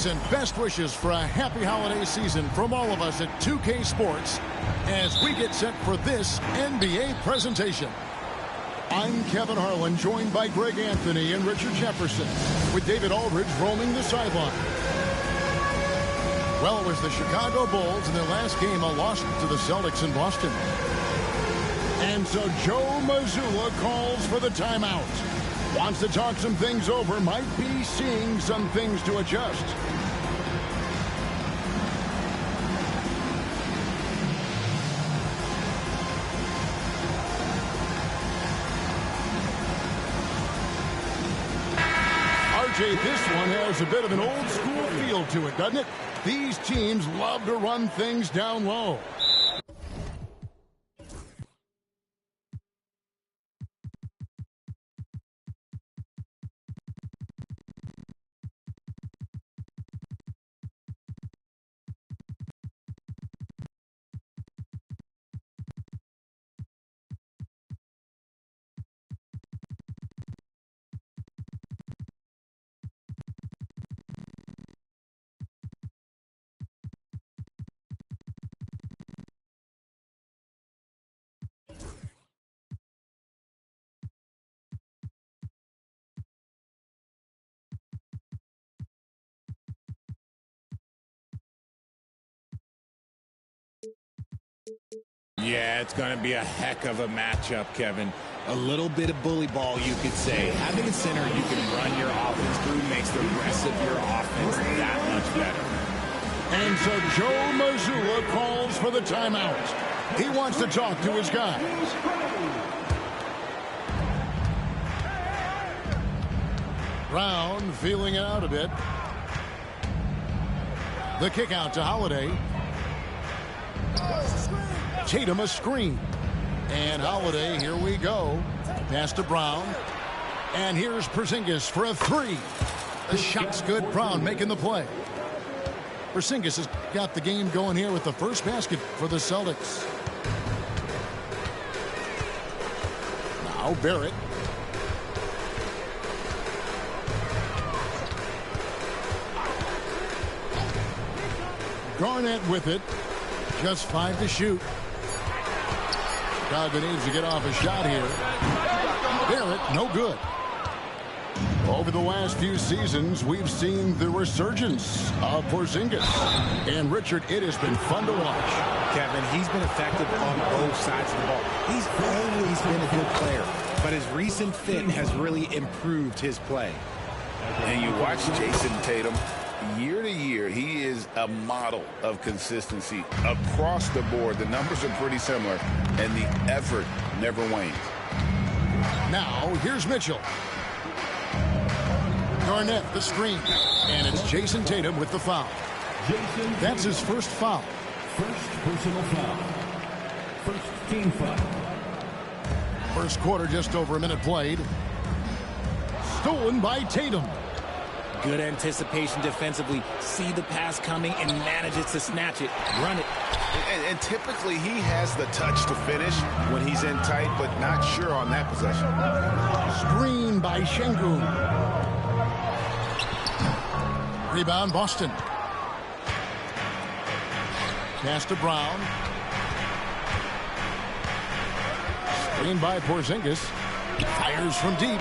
Greetings and best wishes for a happy holiday season from all of us at 2K Sports as we get set for this NBA presentation. I'm Kevin Harlan, joined by Greg Anthony and Richard Jefferson, with David Aldridge roaming the sideline. Well, it was the Chicago Bulls in their last game, a loss to the Celtics in Boston. And so Joe Mazzulla calls for the timeout. Wants to talk some things over, might be seeing some things to adjust. RJ, this one has a bit of an old school feel to it, doesn't it? These teams love to run things down low. Yeah, it's going to be a heck of a matchup, Kevin. A little bit of bully ball, you could say. Having a center you can run your offense through makes the rest of your offense that much better. And so Joe Mazzulla calls for the timeout. He wants to talk to his guys. Brown feeling it out a bit. The kick out to Holiday. Tatum a screen. And Holiday, here we go. Pass to Brown. And here's Porzingis for a three. The shot's good. Brown making the play. Porzingis has got the game going here with the first basket for the Celtics. Now Barrett. Garnett with it. Just 5 to shoot. Chicago needs to get off a shot here. Barrett, no good. Over the last few seasons, we've seen the resurgence of Porzingis. And Richard, it has been fun to watch. Kevin, he's been effective on both sides of the ball. He's always been a good player, but his recent fit has really improved his play. And you watch Jason Tatum. Year to year, he is a model of consistency across the board. The numbers are pretty similar, and the effort never wanes. Now, here's Mitchell. Garnett, the screen. And it's Jason Tatum with the foul. That's his first foul. First personal foul. First team foul. First quarter, just over a minute played. Stolen by Tatum. Good anticipation defensively. See the pass coming and manages to snatch it. Run it. And typically he has the touch to finish when he's in tight, but not sure on that possession. Screen by Şengün. Rebound Boston. Pass to Brown. Screen by Porzingis. Fires from deep.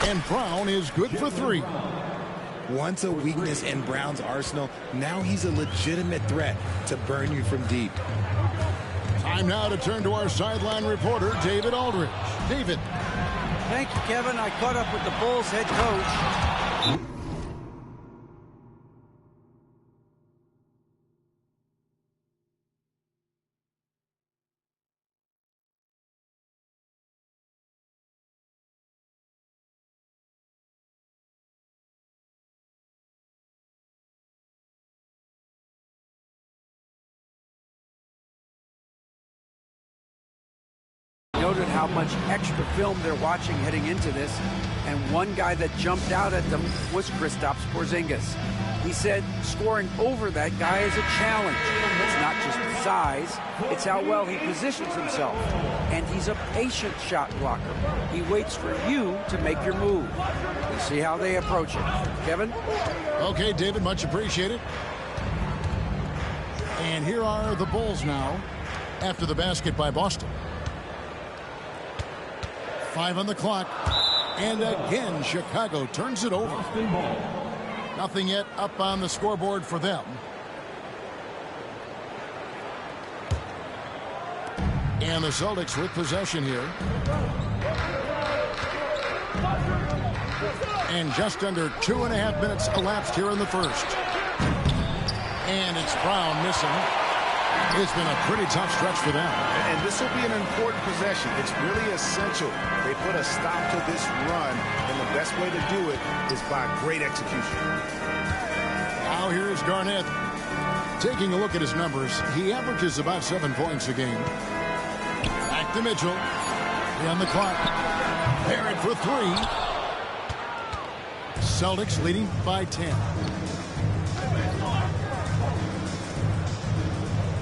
And Brown is good for three. Once a weakness in Brown's arsenal, now he's a legitimate threat to burn you from deep. Time now to turn to our sideline reporter, David Aldridge. David. Thank you, Kevin. I caught up with the Bulls head coach. Noted how much extra film they're watching heading into this, and one guy that jumped out at them was Kristaps Porzingis. He said scoring over that guy is a challenge. It's not just the size, it's how well he positions himself. And he's a patient shot blocker. He waits for you to make your move. We'll see how they approach it. Kevin? Okay, David, much appreciated. And here are the Bulls now after the basket by Boston. 5 on the clock. And again, Chicago turns it over. Nothing yet up on the scoreboard for them. And the Celtics with possession here. And just under 2.5 minutes elapsed here in the first. And it's Brown missing. It's been a pretty tough stretch for them. And this will be an important possession. It's really essential. They put a stop to this run, and the best way to do it is by great execution. Now here's Garnett. Taking a look at his numbers, he averages about 7 points a game. Back to Mitchell. On the clock. Barrett for 3. Celtics leading by 10.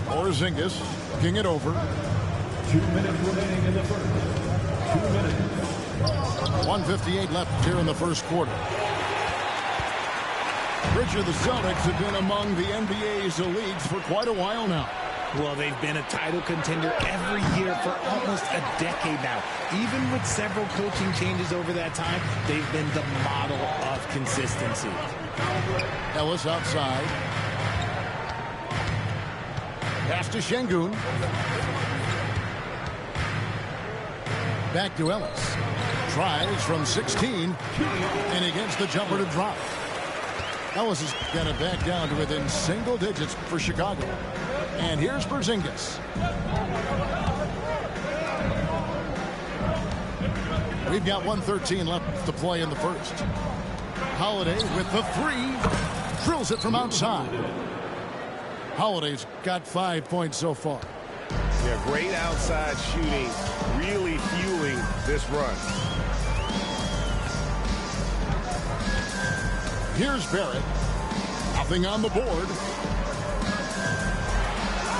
Porzingis looking it over. 2 minutes remaining in the first. 2 minutes. 1:58 left here in the first quarter. Richard, the Celtics have been among the NBA's elites for quite a while now. Well, they've been a title contender every year for almost a decade now. Even with several coaching changes over that time, they've been the model of consistency. Ellis outside. Pass to Şengün. Back to Ellis. Tries from 16. And he gets the jumper to drop. Ellis has got it back down to within single digits for Chicago. And here's Porzingis. We've got 1:13 left to play in the first. Holiday with the 3. Drills it from outside. Holiday's got 5 points so far. Yeah, great outside shooting, really fueling this run. Here's Barrett. Nothing on the board.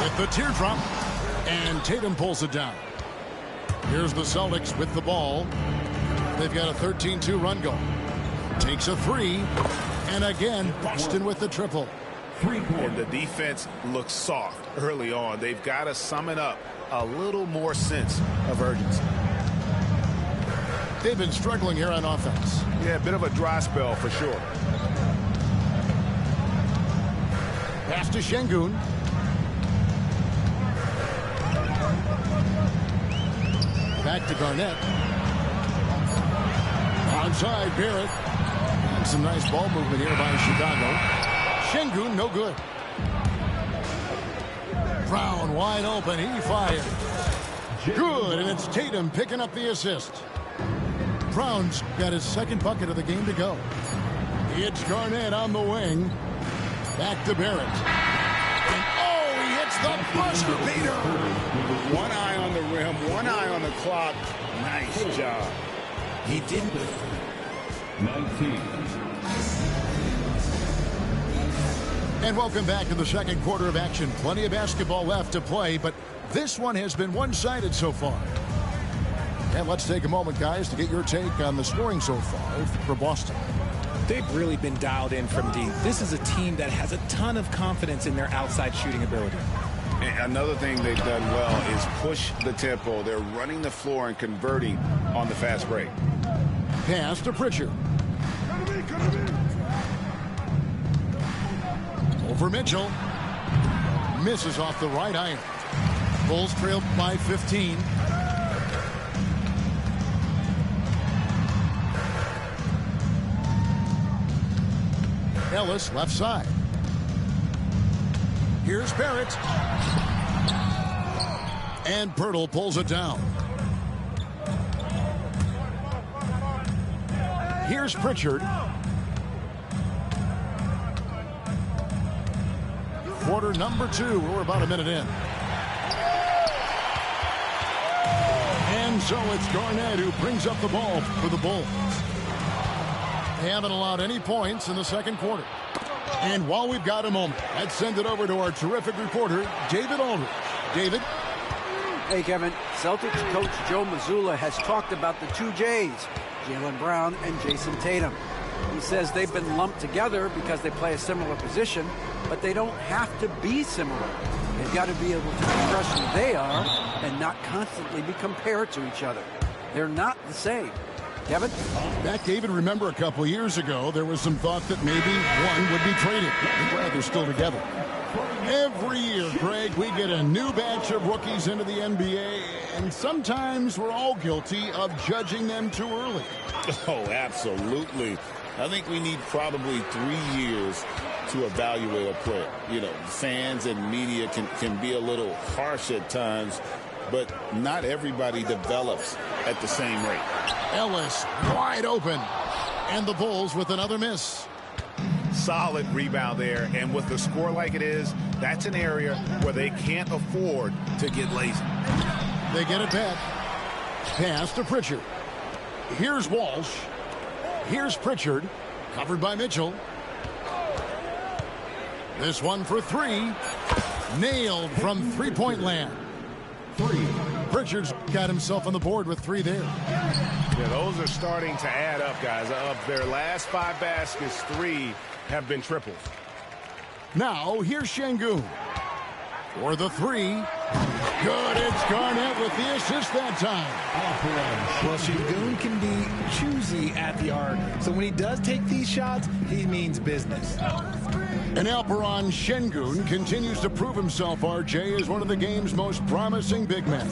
With the teardrop. And Tatum pulls it down. Here's the Celtics with the ball. They've got a 13-2 run going. Takes a 3. And again, Boston with the triple. And the defense looks soft early on. They've got to sum it up. A little more sense of urgency. They've been struggling here on offense. Yeah, a bit of a dry spell for sure. Pass to Şengün. Back to Garnett. Onside, Barrett. And some nice ball movement here by Chicago. Şengün, no good. Brown wide open. He fired. Good, and it's Tatum picking up the assist. Brown's got his second bucket of the game to go. It's Garnett on the wing. Back to Barrett. And oh, he hits the buzzer beater. One eye on the rim, one eye on the clock. Nice job. He didn't. 19. And welcome back to the second quarter of action. Plenty of basketball left to play, but this one has been one-sided so far. And let's take a moment, guys, to get your take on the scoring so far for Boston. They've really been dialed in from deep. This is a team that has a ton of confidence in their outside shooting ability. And another thing they've done well is push the tempo. They're running the floor and converting on the fast break. Pass to Pritchard. Over Mitchell. Misses off the right iron. Bulls trail by 15. Ellis left side. Here's Barrett. And Pirtle pulls it down. Here's Pritchard. Quarter number 2. We're about a minute in. And And so it's Garnett who brings up the ball for the Bulls. They haven't allowed any points in the second quarter. And while we've got a moment, let's send it over to our terrific reporter, David Aldridge. David? Hey, Kevin. Celtics coach Joe Mazzulla has talked about the two J's, Jaylen Brown and Jason Tatum. He says they've been lumped together because they play a similar position, but they don't have to be similar. They've got to be able to express who they are and not constantly be compared to each other. They're not the same. Kevin? Back, David, remember a couple years ago, there was some thought that maybe one would be traded. I'm glad they're still together. Every year, Greg, we get a new batch of rookies into the NBA, and sometimes we're all guilty of judging them too early. Oh, absolutely. I think we need probably 3 years to evaluate a player. You know, fans and media can be a little harsh at times, but not everybody develops at the same rate. Ellis wide open, and the Bulls with another miss. Solid rebound there, and with the score like it is, that's an area where they can't afford to get lazy. They get it back. Pass to Pritchard. Here's Walsh. Here's Pritchard, covered by Mitchell. This one for three. Nailed from three-point land. Pritchard's got himself on the board with three there. Yeah, those are starting to add up, guys. Of their last 5 baskets, 3 have been triples. Now, here's Şengün. For the three. Good, it's Garnett with the assist that time. Well, Şengün can be choosy at the arc, so when he does take these shots, he means business. And Alperen Şengün continues to prove himself, RJ, as one of the game's most promising big men.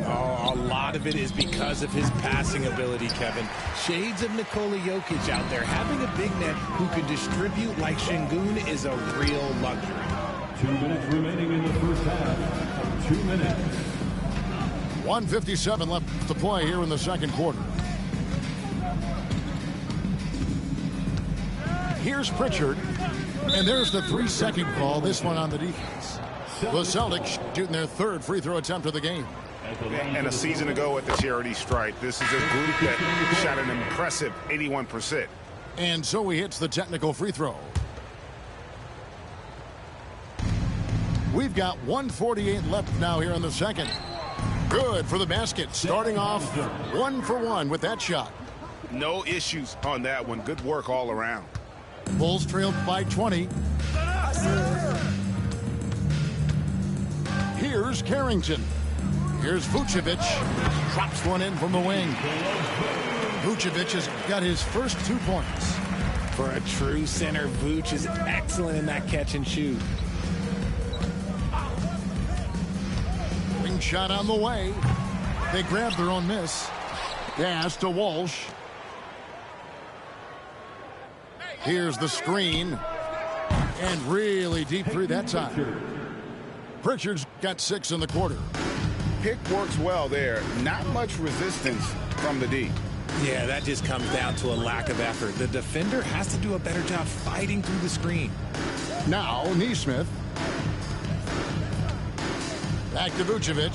Oh, a lot of it is because of his passing ability, Kevin. Shades of Nikola Jokic out there. Having a big man who can distribute like Şengün is a real luxury. 2 minutes remaining in the first half. 2 minutes. 1:57 left to play here in the second quarter. Here's Pritchard. And there's the 3-second call, this one on the defense. The Celtics shooting their third free throw attempt of the game. And a season ago at the charity stripe, this is a group that shot an impressive 81%. And so he hits the technical free throw. We've got 1:48 left now here in the second. Good for the basket, starting off 1 for 1 with that shot. No issues on that one. Good work all around. Bulls trailed by 20. Here's Carrington. Here's Vucevic. Drops one in from the wing. Vucevic has got his first 2 points. For a true center, Vuce is excellent in that catch and shoot. Wing shot on the way. They grab their own miss. Pass to Walsh. Here's the screen. And really deep three that time. Pritchard's got 6 in the quarter. Pick works well there. Not much resistance from the D. Yeah, that just comes down to a lack of effort. The defender has to do a better job fighting through the screen. Now, Nesmith. Back to Vucevic.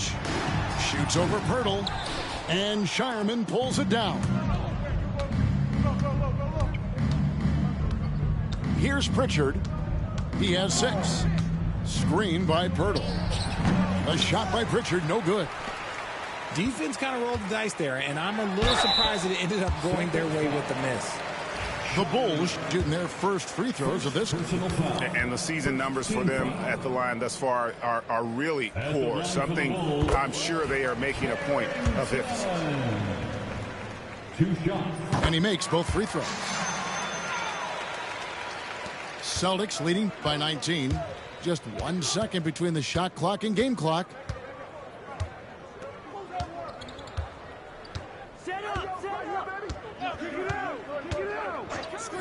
Shoots over Pirtle. And Shireman pulls it down. Here's Pritchard. He has 6. Screen by Pirtle. A shot by Pritchard, no good. Defense kind of rolled the dice there, and I'm a little surprised that it ended up going their way with the miss. The Bulls shooting their first free throws of this. And the season numbers for them at the line thus far are really poor. Something I'm sure they are making a point of emphasis. 2 shots. And he makes both free throws. Celtics leading by 19. Just 1 second between the shot clock and game clock.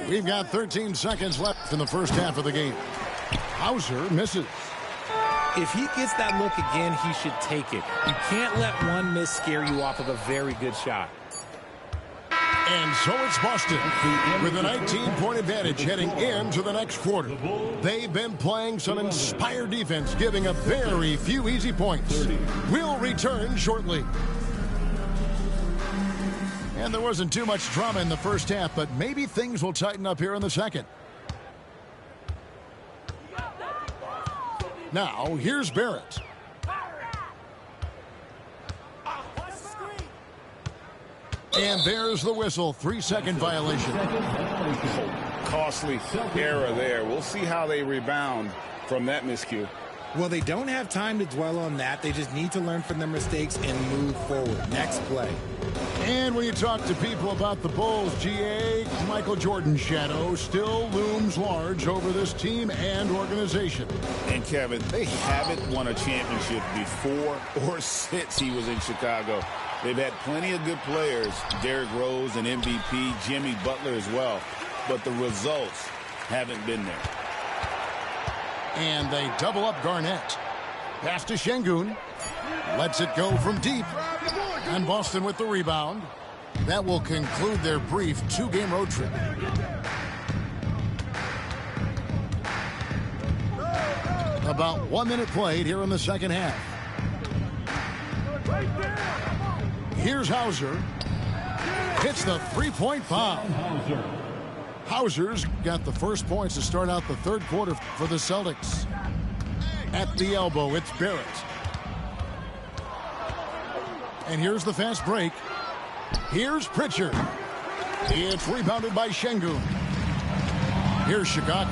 We've got 13 seconds left in the first half of the game. Hauser misses. If he gets that look again, he should take it. You can't let one miss scare you off of a very good shot. And so it's Boston with a 19-point advantage heading into the next quarter. They've been playing some inspired defense, giving up very few easy points. We'll return shortly. And there wasn't too much drama in the first half, but maybe things will tighten up here in the second. Now, here's Barrett. And there's the whistle. 3-second violation. Costly error there. We'll see how they rebound from that miscue. Well, they don't have time to dwell on that. They just need to learn from their mistakes and move forward. Next play. And when you talk to people about the Bulls, GA, Michael Jordan's shadow still looms large over this team and organization. And Kevin, they haven't won a championship before or since he was in Chicago. They've had plenty of good players, Derrick Rose and MVP, Jimmy Butler as well, but the results haven't been there. And they double up Garnett. Pass to Şengün. Lets it go from deep. And Boston with the rebound. That will conclude their brief 2-game road trip. About 1 minute played here in the second half. Here's Hauser. Hits the three-point foul. Hauser's got the first points to start out the third quarter for the Celtics. At the elbow, it's Barrett. And here's the fast break. Here's Pritchard. It's rebounded by Şengün. Here's Chicago.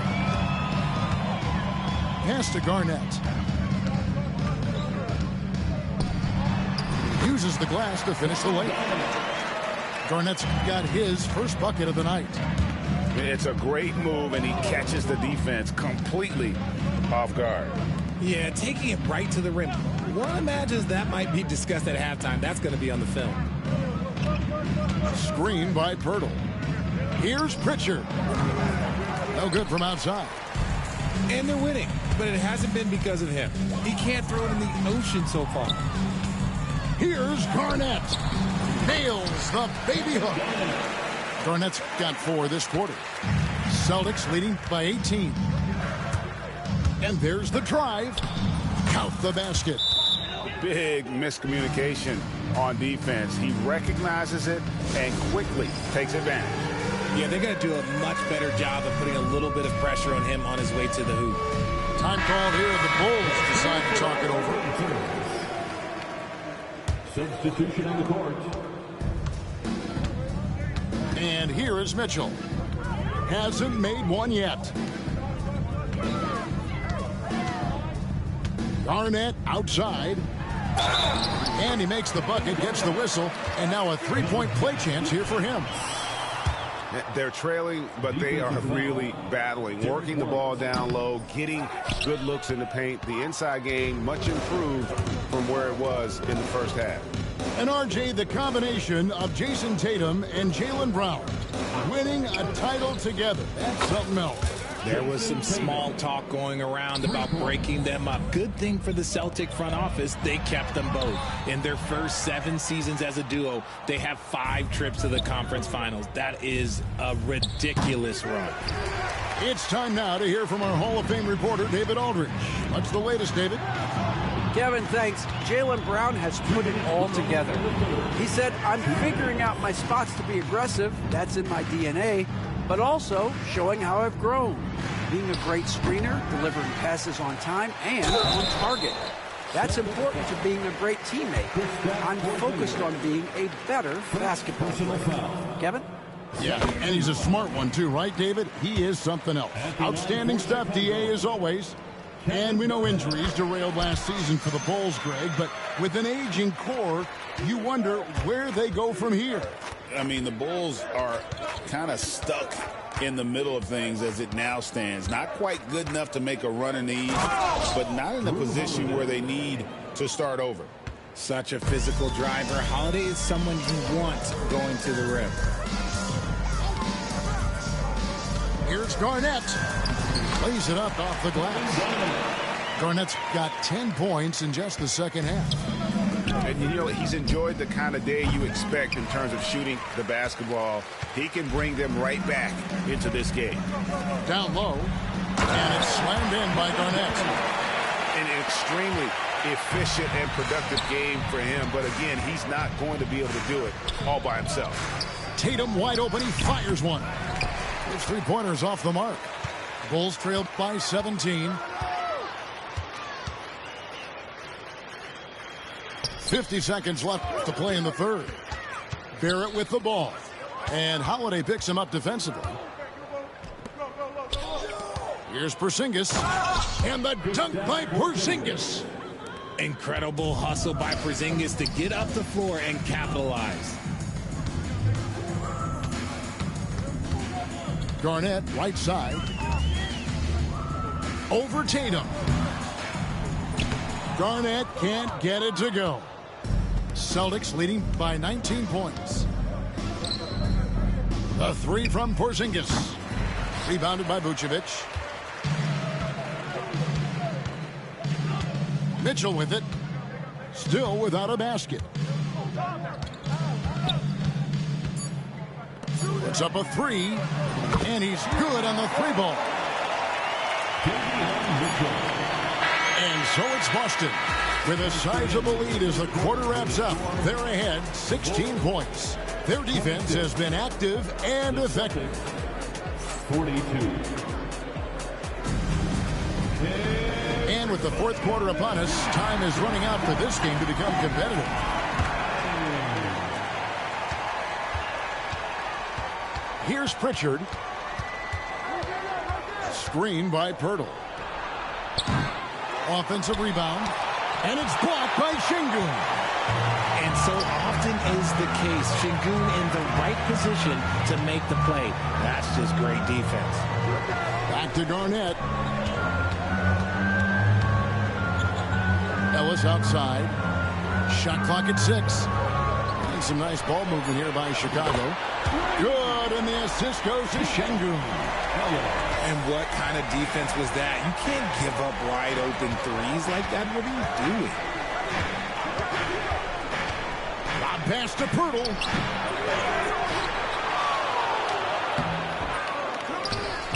Pass to Garnett. Uses the glass to finish the layup. Garnett's got his first bucket of the night. It's a great move, and he catches the defense completely off guard. Yeah, taking it right to the rim. One imagines that might be discussed at halftime. That's going to be on the film. Screen by Pirtle. Here's Pritchard. No good from outside. And they're winning, but it hasn't been because of him. He can't throw it in the ocean so far. Here's Garnett. Nails the baby hook. Garnett's got 4 this quarter. Celtics leading by 18. And there's the drive. Count the basket. Big miscommunication on defense. He recognizes it and quickly takes advantage. Yeah, they're going to do a much better job of putting a little bit of pressure on him on his way to the hoop. Time called here. The Bulls decide to talk it over. Substitution on the court. And here is Mitchell. Hasn't made one yet. Garnett outside. And he makes the bucket, gets the whistle, and now a three-point play chance here for him. They're trailing, but they are really battling, working the ball down low, getting good looks in the paint. The inside game much improved from where it was in the first half. And RJ, the combination of Jason Tatum and Jaylen Brown winning a title together. That's something else. There was some small talk going around about breaking them up. Good thing for the Celtic front office, they kept them both. In their first 7 seasons as a duo, they have 5 trips to the conference finals. That is a ridiculous run. It's time now to hear from our Hall of Fame reporter, David Aldridge. What's the latest, David? Kevin, thanks. Jaylen Brown has put it all together. He said, I'm figuring out my spots to be aggressive. That's in my DNA. But also showing how I've grown. Being a great screener, delivering passes on time, and on target. That's important to being a great teammate. I'm focused on being a better basketball player. Kevin? Yeah, and he's a smart one too, right, David? He is something else. Outstanding stuff, DA, as always. And we know injuries derailed last season for the Bulls, Greg, but with an aging core, you wonder where they go from here. I mean, the Bulls are kind of stuck in the middle of things as it now stands. Not quite good enough to make a run in the East, but not in a position where they need to start over. Such a physical driver. Holiday is someone you want going to the rim. Here's Garnett. Lays it up off the glass. Garnett's got 10 points in just the second half. And you know, he's enjoyed the kind of day you expect in terms of shooting the basketball. He can bring them right back into this game. Down low, and it's slammed in by Garnett. An extremely efficient and productive game for him. But again, he's not going to be able to do it all by himself. Tatum wide open. He fires one. His three-pointers off the mark. Bulls trailed by 17. 50 seconds left to play in the third. Barrett with the ball. And Holiday picks him up defensively. Here's Porzingis. And the dunk by Porzingis. Incredible hustle by Porzingis to get up the floor and capitalize. Garnett, right side. Over Tatum. Garnett can't get it to go. Celtics leading by 19 points. A three from Porzingis. Rebounded by Vucevic. Mitchell with it. Still without a basket. Puts up a three. And he's good on the three ball. And so it's Boston with a sizable lead as the quarter wraps up. They're ahead 16 points. Their defense has been active and effective. 42. And with the fourth quarter upon us, time is running out for this game to become competitive. Here's Pritchard. Screen by Pirtle. Offensive rebound. And it's blocked by Şengün. And so often is the case. Şengün in the right position to make the play. That's just great defense. Back to Garnett. Ellis outside. Shot clock at 6. And some nice ball movement here by Chicago. Good, and the assist goes to Şengün. And what kind of defense was that? You can't give up wide open threes like that. What are you doing? Lob pass to Pirtle.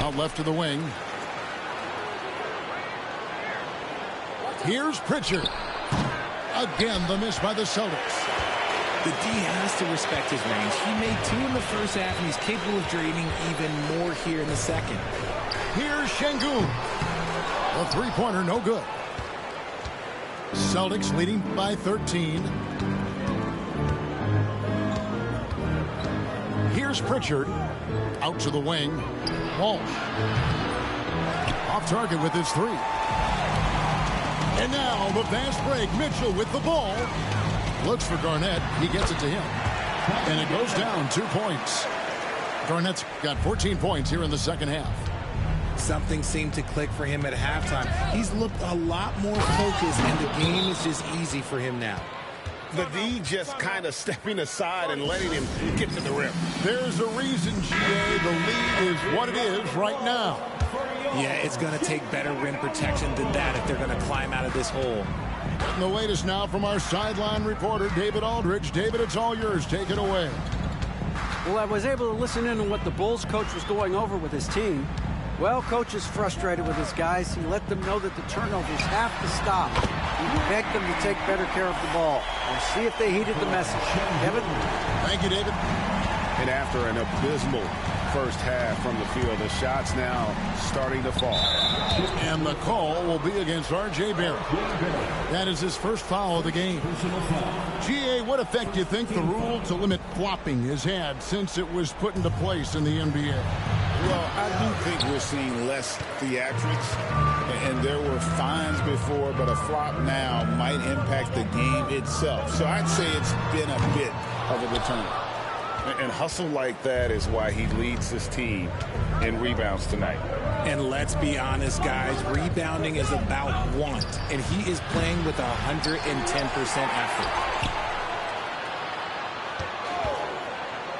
Out left to the wing. Here's Pritchard. Again, the miss by the Celtics. The D has to respect his range. He made 2 in the first half, and he's capable of draining even more here in the second. Here's Şengün. The three-pointer, no good. Celtics leading by 13. Here's Pritchard. Out to the wing. Walsh. Off target with his three. And now the fast break. Mitchell with the ball. Looks for Garnett. He gets it to him. And it goes down 2 points. Garnett's got 14 points here in the second half. Something seemed to click for him at halftime. He's looked a lot more focused, and the game is just easy for him now. The D just kind of stepping aside and letting him get to the rim. There's a reason, GA. The lead is what it is right now. Yeah, it's going to take better rim protection than that if they're going to climb out of this hole. And the latest now from our sideline reporter, David Aldridge. David, it's all yours. Take it away. Well, I was able to listen in on what the Bulls coach was going over with his team. Well, coach is frustrated with his guys. He let them know that the turnovers have to stop. He begged them to take better care of the ball. We'll see if they heeded the message. Kevin? Thank you, David. And after an abysmal first half from the field, the shots now starting to fall. And the call will be against R.J. Barrett. That is his first foul of the game. GA, what effect do you think the rule to limit flopping has had since it was put into place in the NBA? Well, I do think we're seeing less theatrics, and there were fines before, but a flop now might impact the game itself. So I'd say it's been a bit of a deterrent. And hustle like that is why he leads his team in rebounds tonight. And let's be honest, guys, rebounding is about want, and he is playing with 110% effort.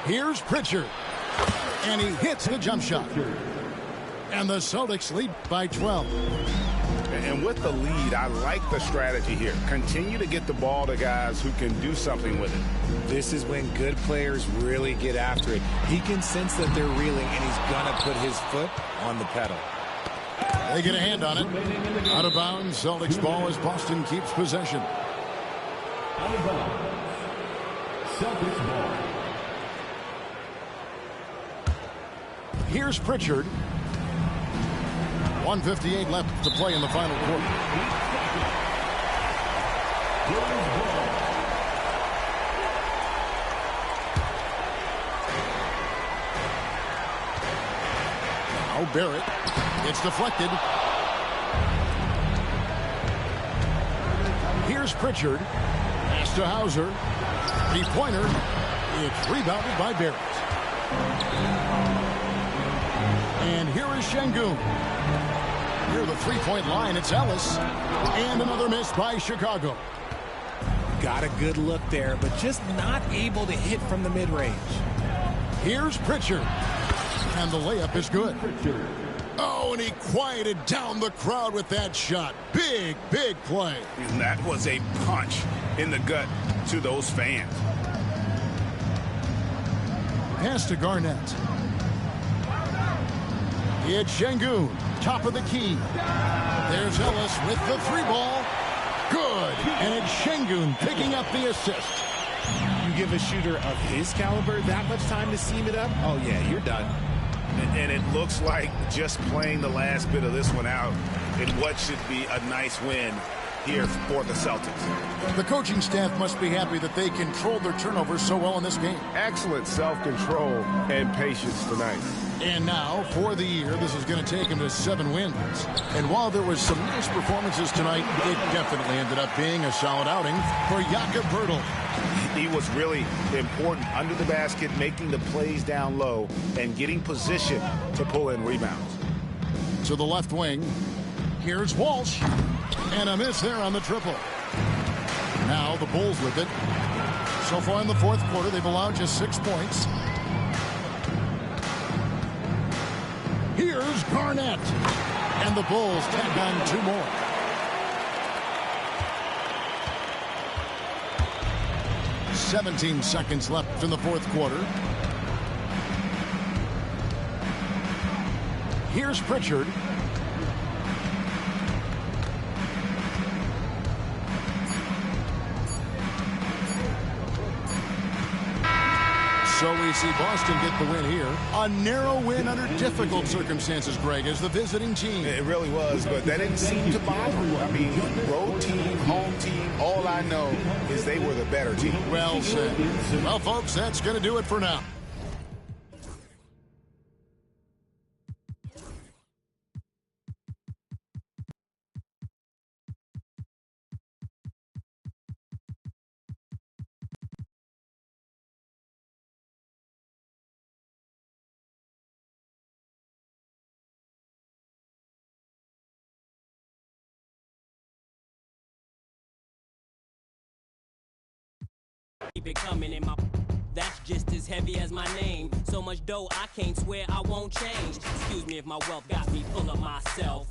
Here's Pritchard. And he hits the jump shot. And the Celtics lead by 12. And with the lead, I like the strategy here. Continue to get the ball to guys who can do something with it. This is when good players really get after it. He can sense that they're reeling, and he's going to put his foot on the pedal. They get a hand on it. Out of bounds. Celtics ball as Boston keeps possession. Out of bounds. Celtics ball. Here's Pritchard. 1:58 left to play in the final quarter. Now Barrett. It's deflected. Here's Pritchard. Pass to Hauser. Three-pointer. It's rebounded by Barrett. And here is Şengün. Near the three-point line, it's Ellis. And another miss by Chicago. Got a good look there, but just not able to hit from the mid-range. Here's Pritchard. And the layup is good. Oh, and he quieted down the crowd with that shot. Big, big play. And that was a punch in the gut to those fans. Pass to Garnett. It's Şengün, top of the key. There's Ellis with the three ball. Good. And it's Şengün picking up the assist. You give a shooter of his caliber that much time to seam it up? Oh, yeah, you're done. And it looks like just playing the last bit of this one out in what should be a nice win here for the Celtics. The coaching staff must be happy that they controlled their turnovers so well in this game. Excellent self-control and patience tonight. And now, for the year, this is going to take him to 7 wins. And while there was some nice performances tonight, it definitely ended up being a solid outing for Jakob Poeltl. He was really important under the basket, making the plays down low and getting position to pull in rebounds. To the left wing, here's Walsh. And a miss there on the triple. Now the Bulls with it. So far in the fourth quarter, they've allowed just 6 points. Here's Garnett. And the Bulls tack on 2 more. "17 seconds left in the fourth quarter. Here's Pritchard. So we see Boston get the win here. A narrow win under difficult circumstances, Greg, as the visiting team. It really was, but that didn't seem to bother them. I mean, road team, home team, all I know is they were the better team. Well said. Well, folks, that's going to do it for now. Keep it coming in my. That's just as heavy as my name. So much dough I can't swear I won't change. Excuse me if my wealth got me full of myself.